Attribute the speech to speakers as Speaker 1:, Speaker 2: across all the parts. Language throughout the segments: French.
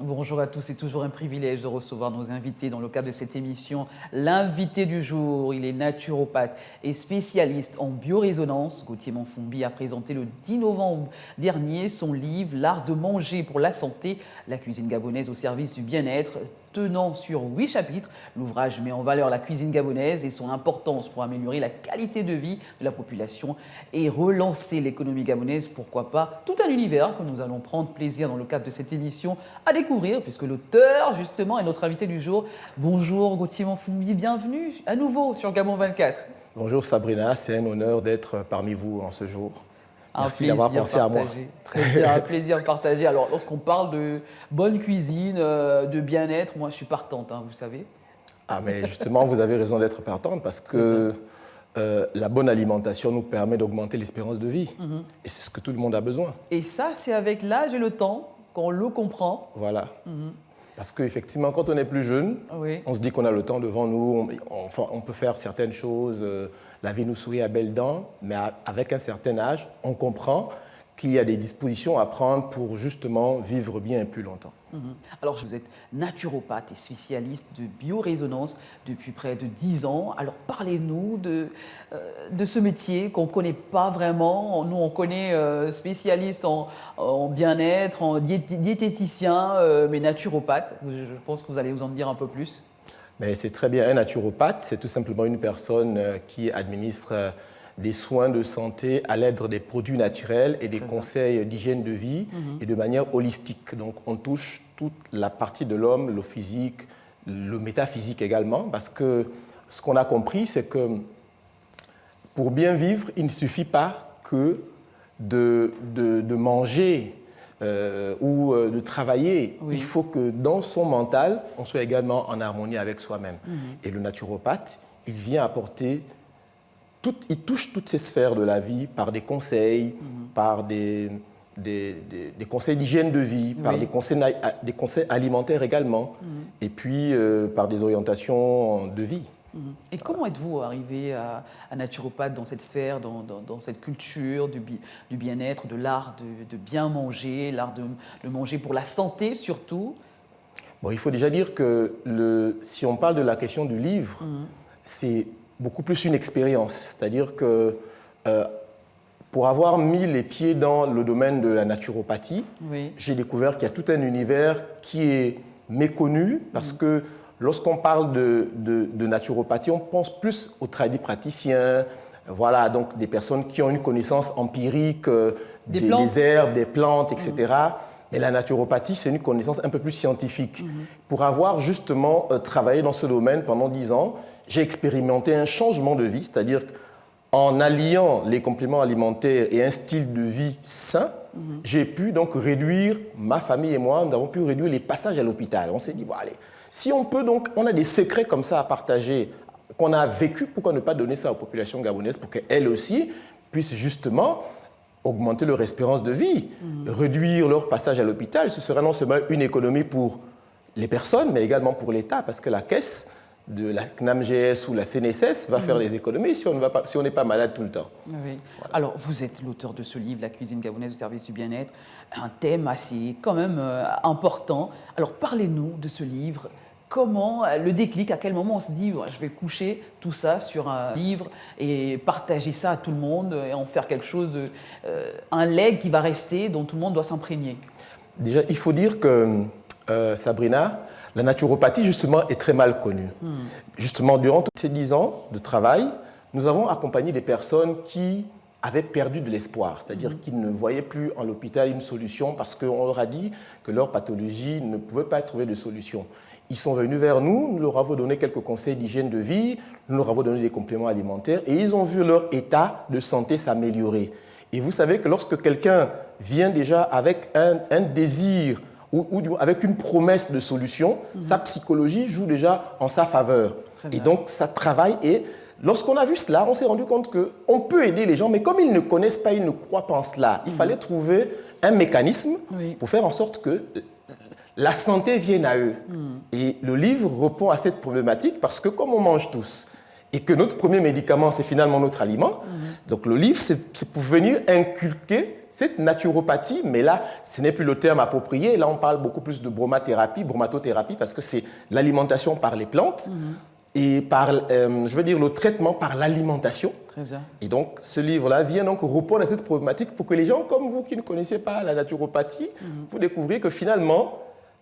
Speaker 1: Bonjour à tous, c'est toujours un privilège de recevoir nos invités dans le cadre de cette émission. L'invité du jour, il est naturopathe et spécialiste en biorésonance. Gauthier Manfumbi a présenté le 10 novembre dernier son livre L'art de manger pour la santé, la cuisine gabonaise au service du bien-être. Tenant sur 8 chapitres, l'ouvrage met en valeur la cuisine gabonaise et son importance pour améliorer la qualité de vie de la population et relancer l'économie gabonaise, pourquoi pas. Tout un univers que nous allons prendre plaisir dans le cadre de cette émission à découvrir, puisque l'auteur, justement, est notre invité du jour. Bonjour Gauthier Manfumbi, bienvenue à nouveau sur Gabon 24.
Speaker 2: Bonjour Sabrina, c'est un honneur d'être parmi vous en ce jour.
Speaker 1: Merci d'avoir pensé à moi. Très bien, un plaisir partagé. Alors, lorsqu'on parle de bonne cuisine, de bien-être, moi je suis partante, hein, vous savez.
Speaker 2: Ah mais justement, vous avez raison d'être partante parce que la bonne alimentation nous permet d'augmenter l'espérance de vie. Et c'est ce que tout le monde a besoin.
Speaker 1: Et ça, c'est avec l'âge et le temps qu'on le comprend.
Speaker 2: Voilà. Parce qu'effectivement, quand on est plus jeune, on se dit qu'on a le temps devant nous, on peut faire certaines choses, la vie nous sourit à belles dents, mais avec un certain âge, on comprend qu'il y a des dispositions à prendre pour justement vivre bien et plus longtemps.
Speaker 1: Alors, vous êtes naturopathe et spécialiste de biorésonance depuis près de 10 ans. Alors, parlez-nous de ce métier qu'on ne connaît pas vraiment. Nous, on connaît spécialiste en bien-être, en diététicien, mais naturopathe. Je pense que vous allez vous en dire un peu plus.
Speaker 2: Mais c'est très bien. Un naturopathe, c'est tout simplement une personne qui administre des soins de santé à l'aide des produits naturels et des conseils d'hygiène de vie et de manière holistique. Donc on touche toute la partie de l'homme, le physique, le métaphysique également, parce que ce qu'on a compris, c'est que pour bien vivre, il ne suffit pas que de manger ou de travailler. Il faut que dans son mental, on soit également en harmonie avec soi-même. Et le naturopathe, il vient apporter il touche toutes ces sphères de la vie par des conseils, par des conseils d'hygiène de vie, par des conseils alimentaires également, et puis par des orientations de vie.
Speaker 1: Et comment êtes-vous arrivé à naturopathe dans cette sphère, dans cette culture du bien-être, de l'art de bien manger, l'art de manger pour la santé surtout?
Speaker 2: Bon, il faut déjà dire que si on parle de la question du livre, c'est beaucoup plus une expérience. C'est-à-dire que pour avoir mis les pieds dans le domaine de la naturopathie, j'ai découvert qu'il y a tout un univers qui est méconnu parce que lorsqu'on parle de naturopathie, on pense plus aux tradipraticiens, voilà, donc des personnes qui ont une connaissance empirique des herbes, des plantes, etc. Mais la naturopathie, c'est une connaissance un peu plus scientifique. Pour avoir justement travaillé dans ce domaine pendant 10 ans, j'ai expérimenté un changement de vie, c'est-à-dire qu'en alliant les compléments alimentaires et un style de vie sain, j'ai pu donc réduire, ma famille et moi, nous avons pu réduire les passages à l'hôpital. On s'est dit, bon allez, si on peut donc, on a des secrets comme ça à partager, qu'on a vécu, pourquoi ne pas donner ça aux populations gabonaises pour qu'elles aussi puissent justement augmenter leur espérance de vie, réduire leur passage à l'hôpital. Ce serait non seulement une économie pour les personnes, mais également pour l'État, parce que la caisse de la CNAMGS ou la CNSS va faire des économies si on n'est pas malade tout le temps.
Speaker 1: Voilà. Alors, vous êtes l'auteur de ce livre, La cuisine gabonaise au service du bien-être, un thème assez quand même important. Alors, parlez-nous de ce livre. Comment le déclic, à quel moment on se dit je vais coucher tout ça sur un livre et partager ça à tout le monde et en faire quelque chose, un legs qui va rester, dont tout le monde doit s'imprégner?
Speaker 2: Déjà, il faut dire que, Sabrina, la naturopathie, justement, est très mal connue. Justement, durant ces 10 ans de travail, nous avons accompagné des personnes qui avaient perdu de l'espoir, c'est-à-dire qu'ils ne voyaient plus en l'hôpital une solution parce qu'on leur a dit que leur pathologie ne pouvait pas trouver de solution. Ils sont venus vers nous, nous leur avons donné quelques conseils d'hygiène de vie, nous leur avons donné des compléments alimentaires et ils ont vu leur état de santé s'améliorer. Et vous savez que lorsque quelqu'un vient déjà avec un désir ou avec une promesse de solution, sa psychologie joue déjà en sa faveur. Et donc, ça travaille. Et lorsqu'on a vu cela, on s'est rendu compte qu'on peut aider les gens, mais comme ils ne connaissent pas, ils ne croient pas en cela, il fallait trouver un mécanisme pour faire en sorte que la santé vienne à eux. Et le livre répond à cette problématique parce que comme on mange tous, et que notre premier médicament, c'est finalement notre aliment. Donc le livre, c'est pour venir inculquer cette naturopathie, mais là, ce n'est plus le terme approprié. Là, on parle beaucoup plus de bromatothérapie, parce que c'est l'alimentation par les plantes et par, je veux dire, le traitement par l'alimentation.
Speaker 1: Très bien.
Speaker 2: Et donc, ce livre-là vient donc répondre à cette problématique pour que les gens comme vous qui ne connaissez pas la naturopathie, vous découvrez que finalement,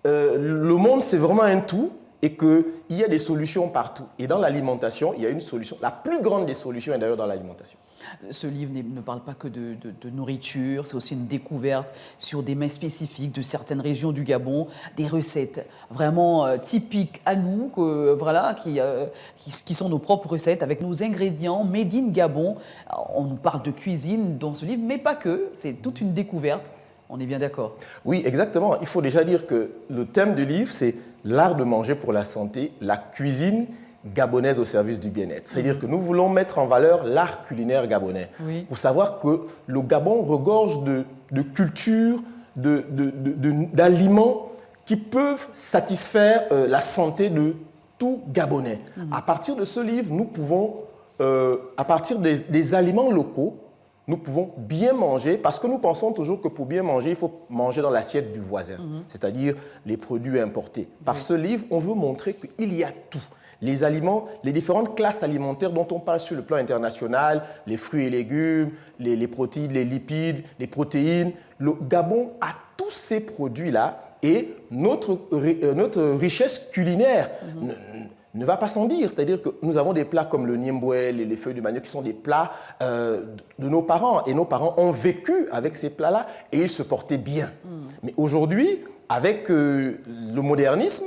Speaker 2: le monde, c'est vraiment un tout et qu'il y a des solutions partout. Et dans l'alimentation, il y a une solution. La plus grande des solutions est d'ailleurs dans l'alimentation.
Speaker 1: Ce livre ne parle pas que de nourriture, c'est aussi une découverte sur des mets spécifiques de certaines régions du Gabon, des recettes vraiment typiques à nous, voilà, qui sont nos propres recettes avec nos ingrédients made in Gabon. On nous parle de cuisine dans ce livre, mais pas que, c'est toute une découverte. On est bien d'accord.
Speaker 2: Oui, exactement. Il faut déjà dire que le thème du livre, c'est l'art de manger pour la santé, la cuisine gabonaise au service du bien-être. C'est-à-dire que nous voulons mettre en valeur l'art culinaire gabonais.
Speaker 1: Oui.
Speaker 2: Pour savoir que le Gabon regorge de cultures, d'aliments qui peuvent satisfaire la santé de tout Gabonais. À partir de ce livre, nous pouvons, à partir des aliments locaux, nous pouvons bien manger, parce que nous pensons toujours que pour bien manger, il faut manger dans l'assiette du voisin, c'est-à-dire les produits importés. Par ce livre, on veut montrer qu'il y a tout. Les aliments, les différentes classes alimentaires dont on parle sur le plan international, les fruits et légumes, les protéines, les lipides, les protéines. Le Gabon a tous ces produits-là et notre richesse culinaire ne va pas sans dire. C'est-à-dire que nous avons des plats comme le niemboué, les feuilles de manioc, qui sont des plats de nos parents. Et nos parents ont vécu avec ces plats-là et ils se portaient bien. Mais aujourd'hui, avec le modernisme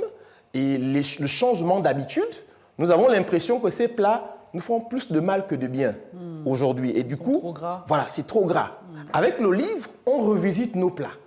Speaker 2: et le changement d'habitude, nous avons l'impression que ces plats nous font plus de mal que de bien aujourd'hui. Et du coup,
Speaker 1: trop gras.
Speaker 2: Voilà, c'est trop gras. Avec le livre, on revisite nos plats.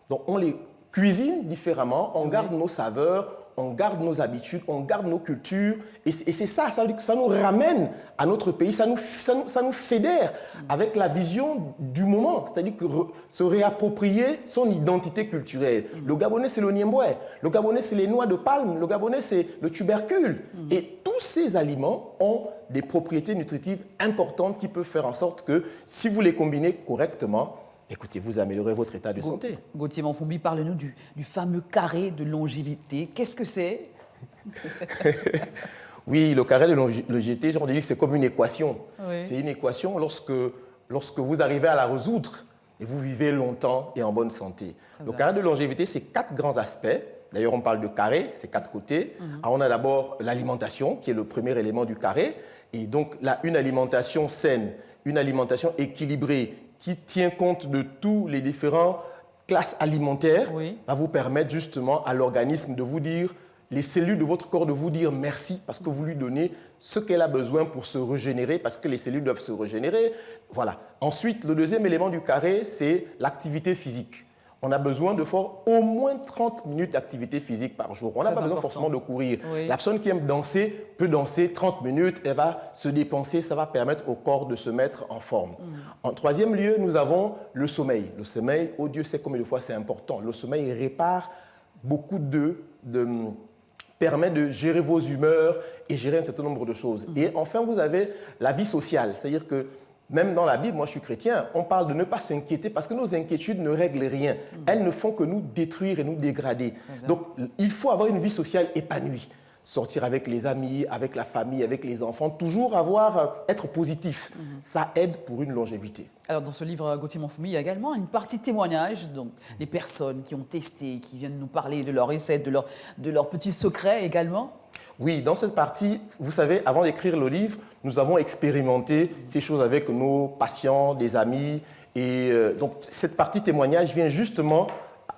Speaker 2: Donc, on les cuisine différemment, on garde nos saveurs, on garde nos habitudes, on garde nos cultures. Et c'est ça nous ramène à notre pays, ça nous fédère avec la vision du moment, c'est-à-dire que se réapproprier son identité culturelle. Le Gabonais, c'est le niemboué, le Gabonais, c'est les noix de palme, le Gabonais, c'est le tubercule. Et tous ces aliments ont des propriétés nutritives importantes qui peuvent faire en sorte que, si vous les combinez correctement, écoutez, vous améliorez votre état de santé.
Speaker 1: Gauthier Manfombi, parle-nous du fameux carré de longévité. Qu'est-ce que c'est?
Speaker 2: Oui, le carré de longévité, on dit que c'est comme une équation.
Speaker 1: Oui.
Speaker 2: C'est une équation lorsque vous arrivez à la résoudre et vous vivez longtemps et en bonne santé. Le carré de longévité, c'est 4 grands aspects. D'ailleurs, on parle de carré, c'est 4 côtés. Alors, on a d'abord l'alimentation, qui est le premier élément du carré. Et donc, là, une alimentation saine, une alimentation équilibrée, qui tient compte de tous les différentes classes alimentaires, va vous permettre justement à l'organisme de vous dire, les cellules de votre corps de vous dire merci parce que vous lui donnez ce qu'elle a besoin pour se régénérer, parce que les cellules doivent se régénérer. Voilà. Ensuite, le deuxième élément du carré, c'est l'activité physique. On a besoin de faire au moins 30 minutes d'activité physique par jour. On n'a pas besoin forcément de courir. Oui. La personne qui aime danser peut danser 30 minutes, elle va se dépenser, ça va permettre au corps de se mettre en forme. En troisième lieu, nous avons le sommeil. Le sommeil, oh Dieu sait combien de fois c'est important. Le sommeil répare beaucoup permet de gérer vos humeurs et gérer un certain nombre de choses. Et enfin, vous avez la vie sociale, c'est-à-dire que même dans la Bible, moi je suis chrétien, on parle de ne pas s'inquiéter parce que nos inquiétudes ne règlent rien. Elles ne font que nous détruire et nous dégrader. Donc il faut avoir une vie sociale épanouie. Sortir avec les amis, avec la famille, avec les enfants, toujours être positif. Ça aide pour une longévité.
Speaker 1: Alors dans ce livre, Gauthier Manfombi, il y a également une partie témoignage, donc des personnes qui ont testé, qui viennent nous parler de leurs recettes, de leurs petits secrets également. Oui,
Speaker 2: dans cette partie, vous savez, avant d'écrire le livre, nous avons expérimenté ces choses avec nos patients, des amis. Et donc, cette partie témoignage vient justement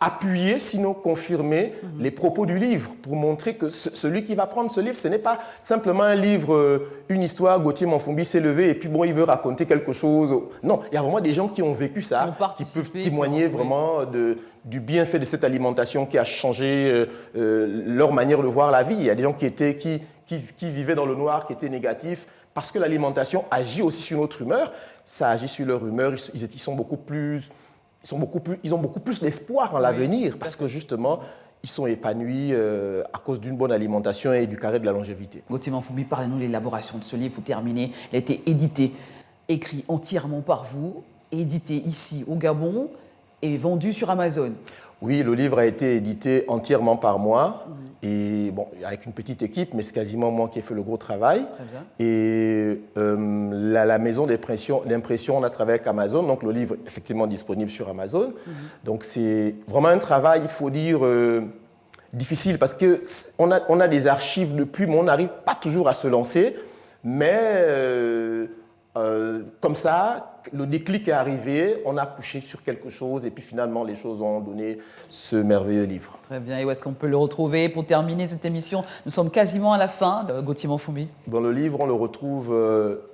Speaker 2: appuyer, sinon confirmer les propos du livre pour montrer que celui qui va prendre ce livre, ce n'est pas simplement un livre, une histoire, Gauthier Manfombi s'est levé et puis bon, il veut raconter quelque chose. Non, il y a vraiment des gens qui ont vécu ça, qui peuvent témoigner vraiment du bienfait de cette alimentation qui a changé leur manière de voir la vie. Il y a des gens qui vivaient dans le noir, qui étaient négatifs, parce que l'alimentation agit aussi sur notre humeur. Ça agit sur leur humeur, ils ont beaucoup plus d'espoir en l'avenir parce que justement, ils sont épanouis à cause d'une bonne alimentation et du carré de la longévité.
Speaker 1: Gauthier Manfoubi, parlez-nous de l'élaboration de ce livre. Vous terminez, il a été édité, écrit entièrement par vous, édité ici au Gabon et vendu sur Amazon.
Speaker 2: Oui, le livre a été édité entièrement par moi, et bon, avec une petite équipe, mais c'est quasiment moi qui ai fait le gros travail.
Speaker 1: Très bien.
Speaker 2: Et la maison d'impression, on a travaillé avec Amazon, donc le livre est effectivement disponible sur Amazon. Donc c'est vraiment un travail, il faut dire, difficile, parce qu'on a des archives depuis, mais on n'arrive pas toujours à se lancer. Mais comme ça, le déclic est arrivé, on a couché sur quelque chose et puis finalement les choses ont donné ce merveilleux livre.
Speaker 1: Très bien, et où est-ce qu'on peut le retrouver? Pour terminer cette émission, nous sommes quasiment à la fin de Gauthier Manfoubi.
Speaker 2: Dans le livre, on le retrouve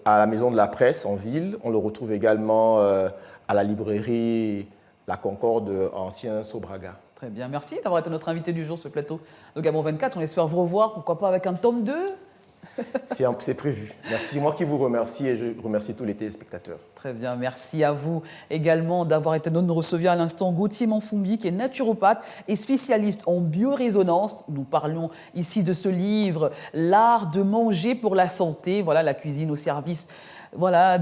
Speaker 2: à la Maison de la Presse en ville, on le retrouve également à la librairie La Concorde, ancien Sobraga.
Speaker 1: Très bien, merci d'avoir été notre invité du jour sur ce plateau de Gabon 24. On espère vous revoir, pourquoi pas avec un tome 2.
Speaker 2: C'est prévu. Merci. Moi qui vous remercie et je remercie tous les téléspectateurs.
Speaker 1: Très bien, merci à vous également d'avoir été nous recevoir à l'instant Gauthier Manfoubi, qui est naturopathe et spécialiste en biorésonance. Nous parlons ici de ce livre, L'art de manger pour la santé. Voilà, la cuisine au service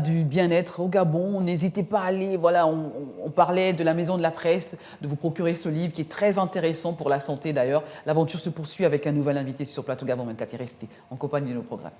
Speaker 1: du bien-être au Gabon. N'hésitez pas à aller, on parlait de la Maison de la Presse, de vous procurer ce livre qui est très intéressant pour la santé d'ailleurs. L'aventure se poursuit avec un nouvel invité sur Plateau Gabon 24 et restez en compagnie de nos programmes.